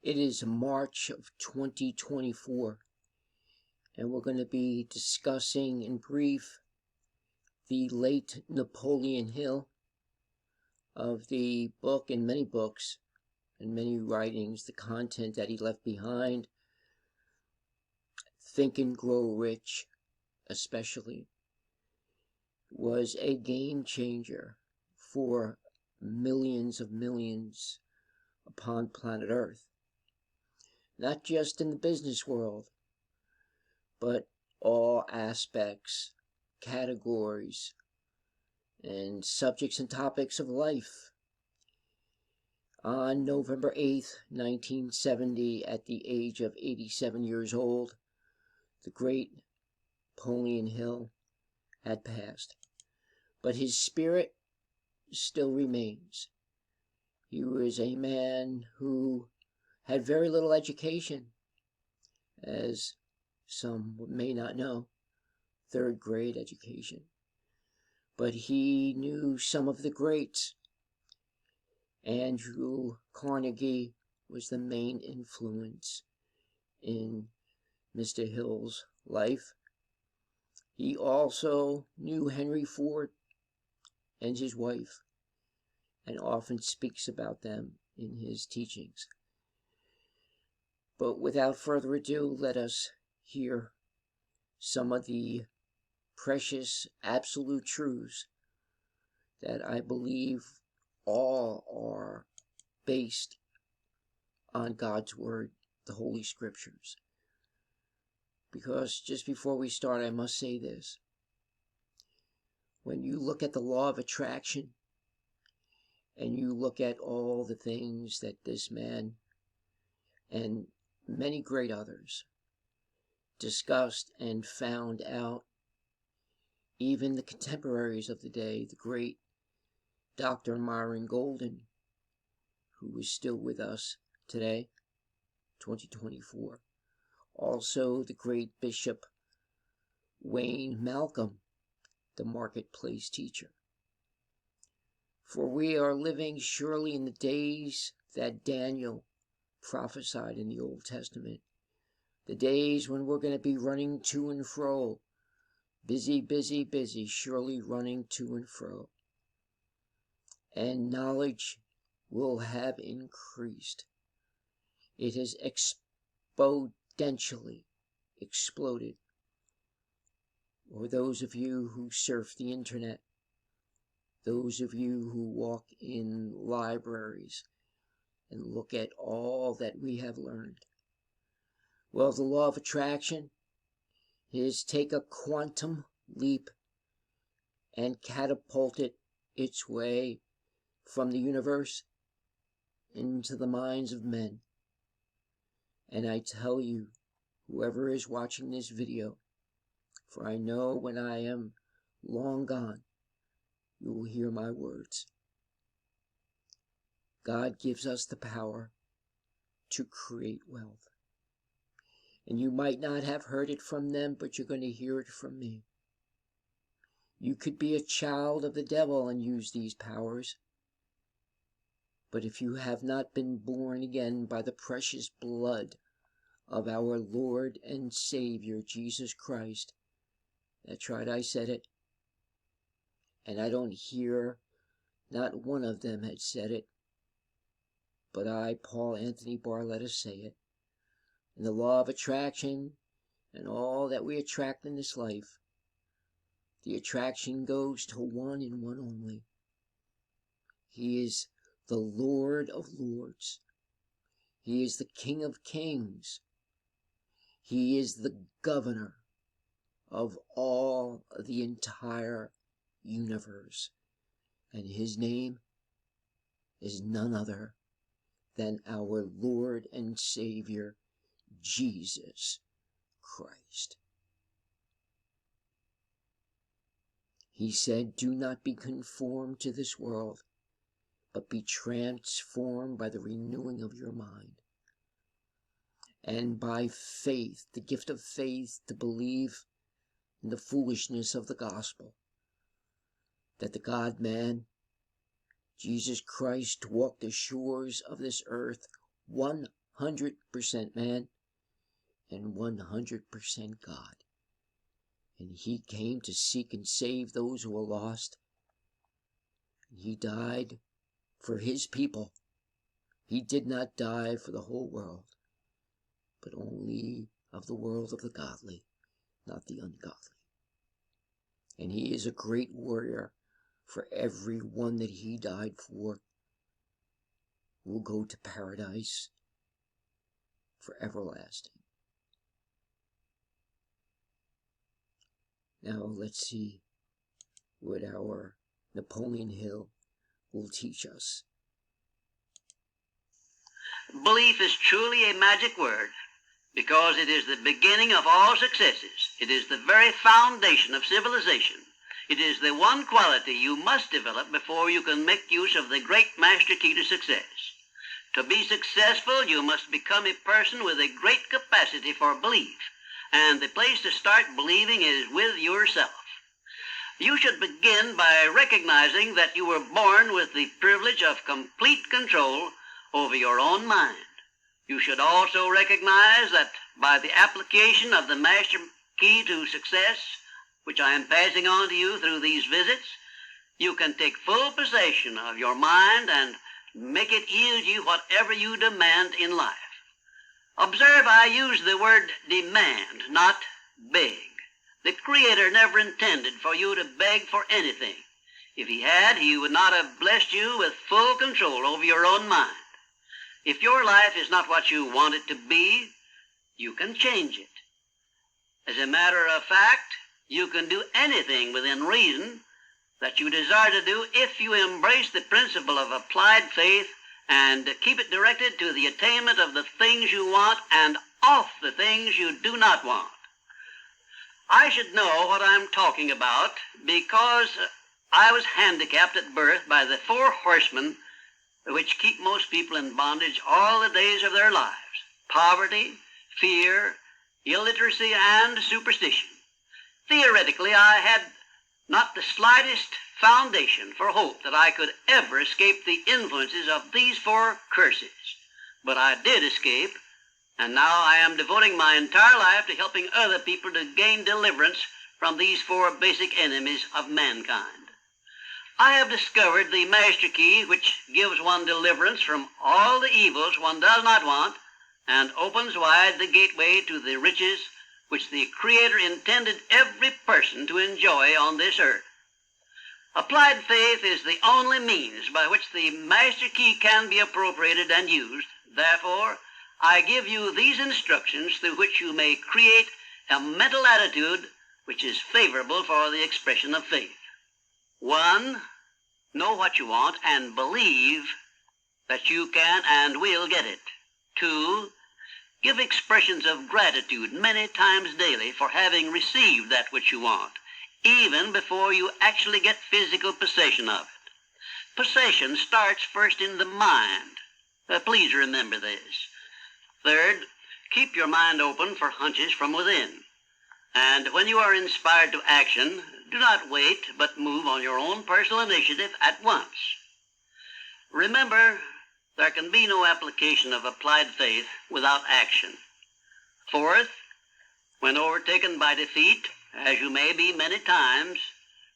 It is March of 2024, and we're going to be discussing in brief the late Napoleon Hill of the book and many books and many writings, the content that he left behind, Think and Grow Rich especially, was a game changer for millions upon planet Earth. Not just in the business world, but all aspects, categories, and subjects and topics of life. On November 8th, 1970, at the age of 87 years old, the great Napoleon Hill had passed. But his spirit still remains. He was a man who had very little education, as some may not know, third grade education. But he knew some of the greats. Andrew Carnegie was the main influence in Mr. Hill's life. He also knew Henry Ford and his wife, and often speaks about them in his teachings. But without further ado, let us hear some of the precious absolute truths that I believe all are based on God's Word, the Holy Scriptures. Because just before we start, I must say this. When you look at the law of attraction, and you look at all the things that this man and many great others discussed and found out, even the contemporaries of the day, the great Dr. Myron Golden, who is still with us today, 2024. Also the great Bishop Wayne Malcolm, the marketplace teacher. For we are living surely in the days that Daniel prophesied in the Old Testament. The days when we're going to be running to and fro. Busy, surely running to and fro. And knowledge will have increased. It has exponentially exploded. Or those of you who surf the internet, those of you who walk in libraries and look at all that we have learned. Well, the law of attraction is take a quantum leap and catapult it its way from the universe into the minds of men. And I tell you, whoever is watching this video, for I know when I am long gone, you will hear my words. God gives us the power to create wealth. And you might not have heard it from them, but you're going to hear it from me. You could be a child of the devil and use these powers. But if you have not been born again by the precious blood of our Lord and Savior, Jesus Christ, that's right, I said it. And I don't hear not one of them had said it, but I, Paul Anthony Barletta, say it. And the law of attraction and all that we attract in this life, the attraction goes to one and one only. He is the Lord of Lords. He is the King of Kings. He is the governor of all the entire universe. And his name is none other than our Lord and Savior, Jesus Christ. He said, do not be conformed to this world, but be transformed by the renewing of your mind. And by faith, the gift of faith, to believe in the foolishness of the gospel, that the God-man, Jesus Christ, walked the shores of this earth 100% 100% man and 100% God. And he came to seek and save those who were lost. He died for his people. He did not die for the whole world, but only of the world of the godly, not the ungodly. And he is a great warrior, for every one that he died for will go to paradise for everlasting. Now let's see what our Napoleon Hill will teach us. Belief is truly a magic word, because it is the beginning of all successes. It is the very foundation of civilization. It is the one quality you must develop before you can make use of the great master key to success. To be successful, you must become a person with a great capacity for belief, and the place to start believing is with yourself. You should begin by recognizing that you were born with the privilege of complete control over your own mind. You should also recognize that by the application of the master key to success, which I am passing on to you through these visits, you can take full possession of your mind and make it yield you whatever you demand in life. Observe, I use the word demand, not beg. The Creator never intended for you to beg for anything. If he had, he would not have blessed you with full control over your own mind. If your life is not what you want it to be, you can change it. As a matter of fact, you can do anything within reason that you desire to do if you embrace the principle of applied faith and keep it directed to the attainment of the things you want and off the things you do not want. I should know what I'm talking about because I was handicapped at birth by the four horsemen which keep most people in bondage all the days of their lives: poverty, fear, illiteracy, and superstition. Theoretically, I had not the slightest foundation for hope that I could ever escape the influences of these four curses. But I did escape, and now I am devoting my entire life to helping other people to gain deliverance from these four basic enemies of mankind. I have discovered the master key which gives one deliverance from all the evils one does not want and opens wide the gateway to the riches which the Creator intended every person to enjoy on this earth. Applied faith is the only means by which the master key can be appropriated and used. Therefore, I give you these instructions through which you may create a mental attitude which is favorable for the expression of faith. 1. Know what you want and believe that you can and will get it. 2. Give expressions of gratitude many times daily for having received that which you want, even before you actually get physical possession of it. Possession starts first in the mind. Please remember this. 3rd, keep your mind open for hunches from within. And when you are inspired to action, do not wait, but move on your own personal initiative at once. Remember, there can be no application of applied faith without action. 4th, when overtaken by defeat, as you may be many times,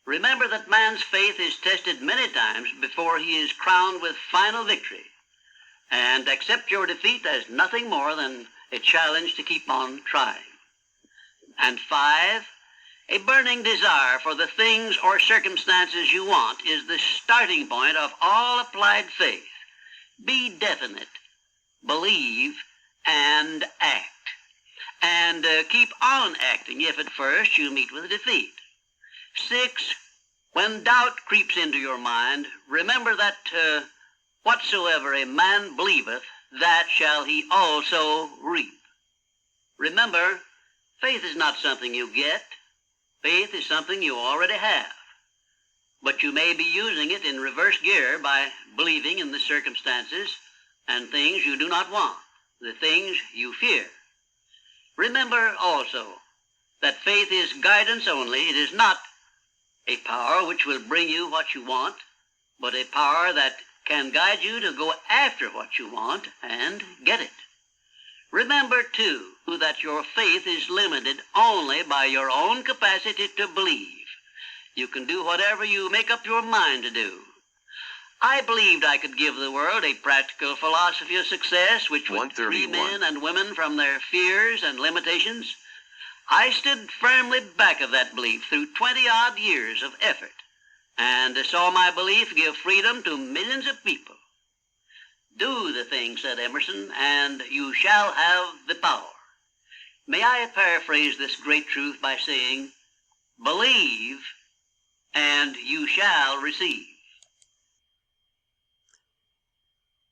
remember that man's faith is tested many times before he is crowned with final victory, and accept your defeat as nothing more than a challenge to keep on trying. And 5, a burning desire for the things or circumstances you want is the starting point of all applied faith. Be definite, believe, and act. And keep on acting if at first you meet with defeat. 6, when doubt creeps into your mind, remember that whatsoever a man believeth, that shall he also reap. Remember, faith is not something you get. Faith is something you already have. But you may be using it in reverse gear by believing in the circumstances and things you do not want, the things you fear. Remember also that faith is guidance only. It is not a power which will bring you what you want, but a power that can guide you to go after what you want and get it. Remember, too, that your faith is limited only by your own capacity to believe. You can do whatever you make up your mind to do. I believed I could give the world a practical philosophy of success which would free men and women from their fears and limitations. I stood firmly back of that belief through 20-odd years of effort, and saw my belief give freedom to millions of people. Do the thing, said Emerson, and you shall have the power. May I paraphrase this great truth by saying, believe, and you shall receive.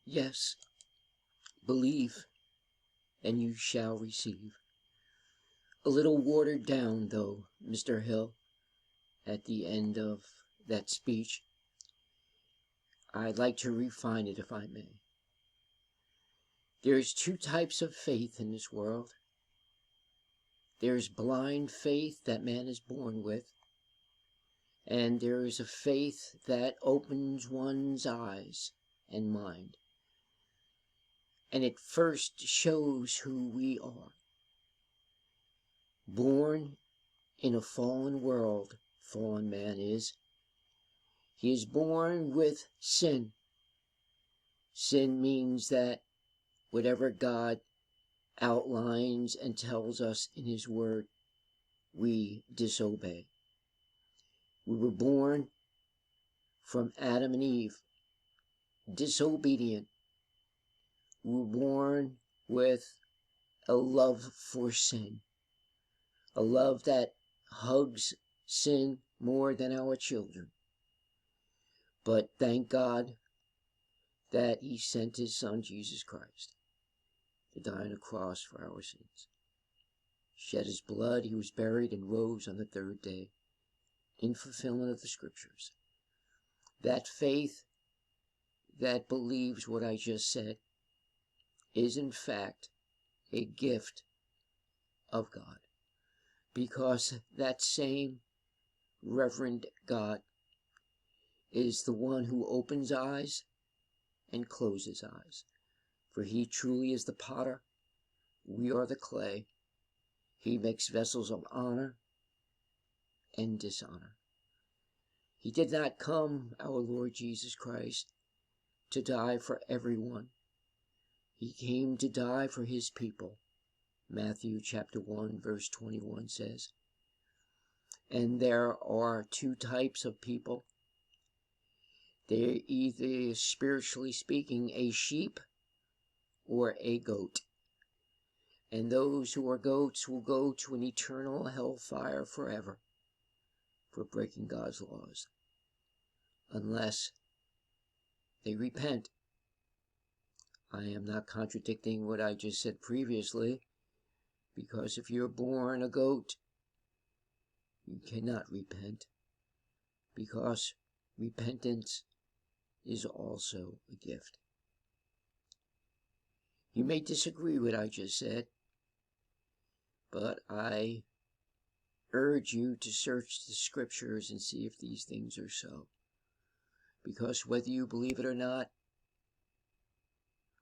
Yes, believe, and you shall receive. A little watered down, though, Mr. Hill, at the end of that speech. I'd like to refine it, if I may. There's two types of faith in this world. There's blind faith that man is born with, and there is a faith that opens one's eyes and mind. And it first shows who we are. Born in a fallen world, fallen man is. He is born with sin. Sin means that whatever God outlines and tells us in His Word, we disobey. We were born from Adam and Eve, disobedient. We were born with a love for sin, a love that hugs sin more than our children. But thank God that He sent His Son, Jesus Christ, to die on a cross for our sins. Shed His blood, He was buried, and rose on the third day in fulfillment of the Scriptures. That faith that believes what I just said is in fact a gift of God, because that same Reverend God is the one who opens eyes and closes eyes. For He truly is the potter, we are the clay. He makes vessels of honor and dishonor. He did not come, our Lord Jesus Christ, to die for everyone. He came to die for His people. Matthew chapter 1 verse 21 says. And there are two types of people. They're either, spiritually speaking, a sheep or a goat. And those who are goats will go to an eternal hellfire forever for breaking God's laws, unless they repent. I am not contradicting what I just said previously, because if you're born a goat, you cannot repent, because repentance is also a gift. You may disagree with what I just said, but I urge you to search the Scriptures and see if these things are so. Because whether you believe it or not,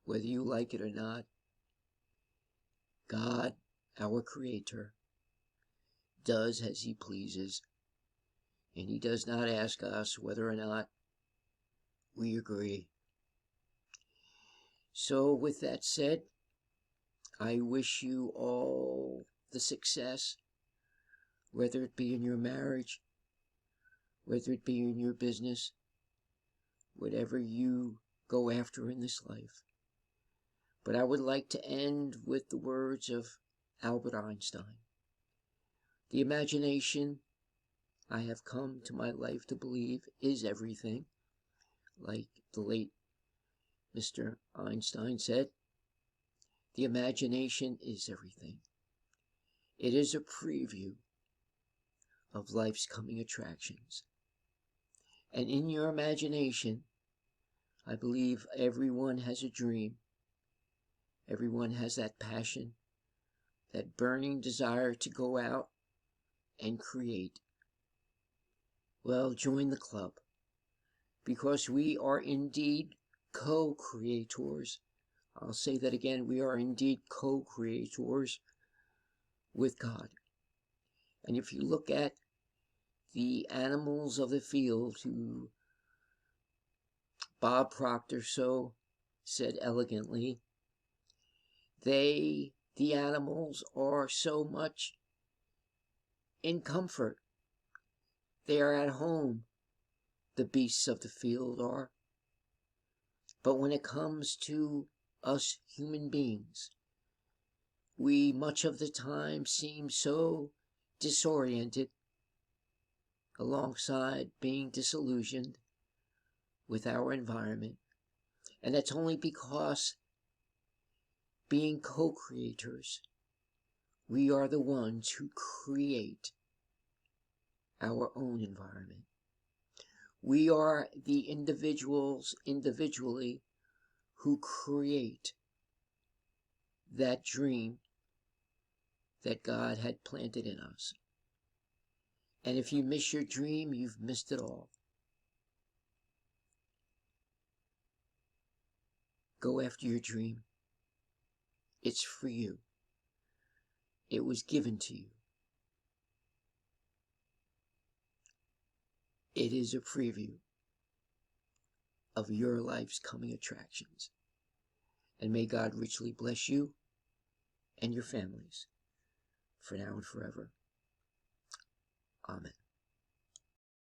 whether you like it or not, God, our Creator, does as He pleases, and He does not ask us whether or not we agree. So with that said, I wish you all the success, whether it be in your marriage, whether it be in your business, whatever you go after in this life. But I would like to end with the words of Albert Einstein. The imagination, I have come to my life to believe, is everything. Like the late Mr. Einstein said, the imagination is everything. It is a preview of life's coming attractions. And in your imagination, I believe everyone has a dream. Everyone has that passion, that burning desire to go out and create. Well, join the club, because we are indeed co-creators I'll say that again. We are indeed co-creators with God. And if you look at the animals of the field, who Bob Proctor so said elegantly, the animals are so much in comfort. They are at home, the beasts of the field are. But when it comes to us human beings, we much of the time seem so disoriented, alongside being disillusioned with our environment. And that's only because, being co-creators, we are the ones who create our own environment. We are the individuals individually who create that dream that God had planted in us. And if you miss your dream, you've missed it all. Go after your dream. It's for you. It was given to you. It is a preview of your life's coming attractions. And may God richly bless you and your families, for now and forever. Amen.